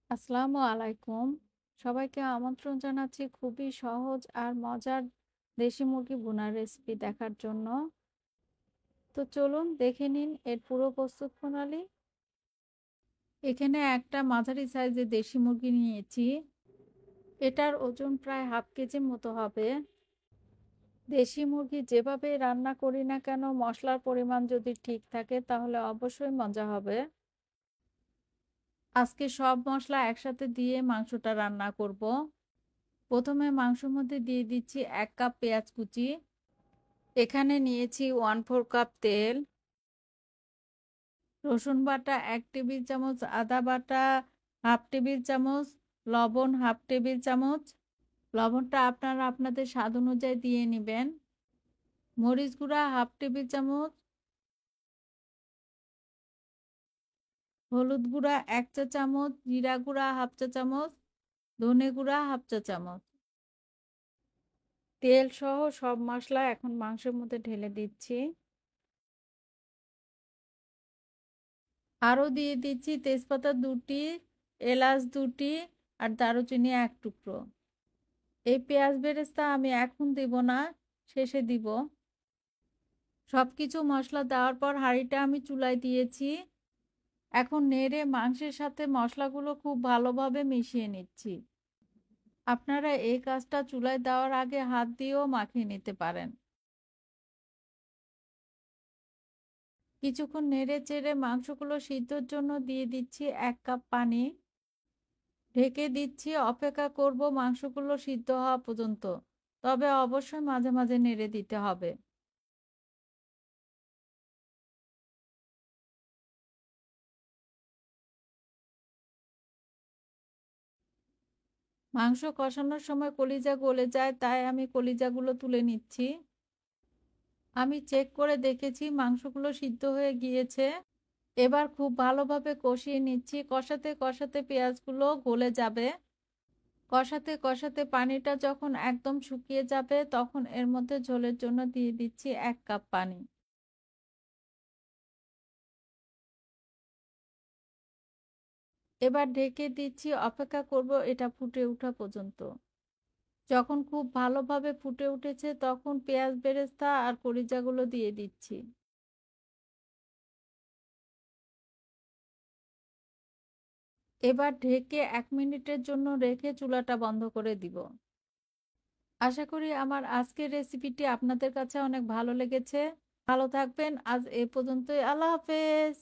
আসসালামু আলাইকুম। সবাইকে আমন্ত্রণ জানাচ্ছি খুবই সহজ আর মজার দেশি মুরগি ভুনার রেসিপি দেখার জন্য। তো চলুন দেখে নিন এর পুরো প্রস্তুত প্রণালী। এখানে একটা মাঝারি সাইজের দেশি মুরগি নিয়েছি। এটার ওজন প্রায় হাফ কেজির মতো হবে। দেশি মুরগি যেভাবে রান্না করি না কেন মশলার পরিমাণ যদি ঠিক থাকে তাহলে অবশ্যই মজা হবে। আজকে সব মশলা একসাথে দিয়ে মাংসটা রান্না করব। প্রথমে মাংসের মধ্যে দিয়ে দিচ্ছি 1 কাপ পেঁয়াজ কুচি। এখানে নিয়েছি 1/4 কাপ তেল, রসুন বাটা 1 টেবিল চামচ, আদা বাটা হাফ টেবিল চামচ, লবণ হাফ টেবিল চামচ। লবণটা আপনারা আপনাদের স্বাদ অনুযায়ী দিয়ে নেবেন। মরিচ গুঁড়া হাফ টেবিল চামচ, হলুদ গুঁড়া 1 চা চামচ, জিরা গুঁড়া হাফ চা চামচ, ধনে গুঁড়া হাফ চা চামচ। তেল সহ সব মশলা এখন মাংসের মধ্যে ঢেলে দিচ্ছি। আরও দিয়ে দিচ্ছি তেজপাতা 2টি, এলাচ 2টি আর দারুচিনি 1 টুকরো। এই পেঁয়াজ বেরেস্তা আমি এখন দিব না, শেষে দিব। সব কিছু মশলা দেওয়ার পর হাঁড়িটা আমি চুলায় দিয়েছি। এখন নেড়ে মাংসের সাথে মশলাগুলো খুব ভালোভাবে মিশিয়ে নিচ্ছি। আপনারা এই কাজটা চুলায় দেওয়ার আগে হাত দিয়েও মাখিয়ে নিতে পারেন। কিছুক্ষণ নেড়ে চেড়ে মাংসগুলো সিদ্ধর জন্য দিয়ে দিচ্ছি 1 কাপ পানি। ঢেকে দিচ্ছি, অপেক্ষা করব মাংসগুলো সিদ্ধ হওয়া পর্যন্ত। তবে অবশ্যই মাঝে মাঝে নেড়ে দিতে হবে। মাংস কষানোর সময় কলিজা গলে যায়, তাই আমি কলিজাগুলো তুলে নিচ্ছি। আমি চেক করে দেখেছি মাংসগুলো সিদ্ধ হয়ে গিয়েছে। এবার খুব ভালোভাবে কষিয়ে নিচ্ছি। কষাতে কষাতে পেঁয়াজগুলো গলে যাবে। কষাতে কষাতে পানিটা যখন একদম শুকিয়ে যাবে তখন এর মধ্যে ঝোলের জন্য দিয়ে দিচ্ছি 1 কাপ পানি। এবার ঢেকে দিচ্ছি, অপেক্ষা করব এটা ফুটে ওঠা পর্যন্ত। যখন খুব ভালোভাবে ফুটে উঠেছে তখন পেঁয়াজ বেরেস্তা আর কলিজাগুলো দিয়ে দিচ্ছি। এবার ঢেকে 1 মিনিটের জন্য রেখে চুলাটা বন্ধ করে দিব। আশা করি আমার আজকের রেসিপিটি আপনাদের কাছে অনেক ভালো লেগেছে। ভালো থাকবেন। আজ এ পর্যন্তই। আল্লাহ হাফেজ।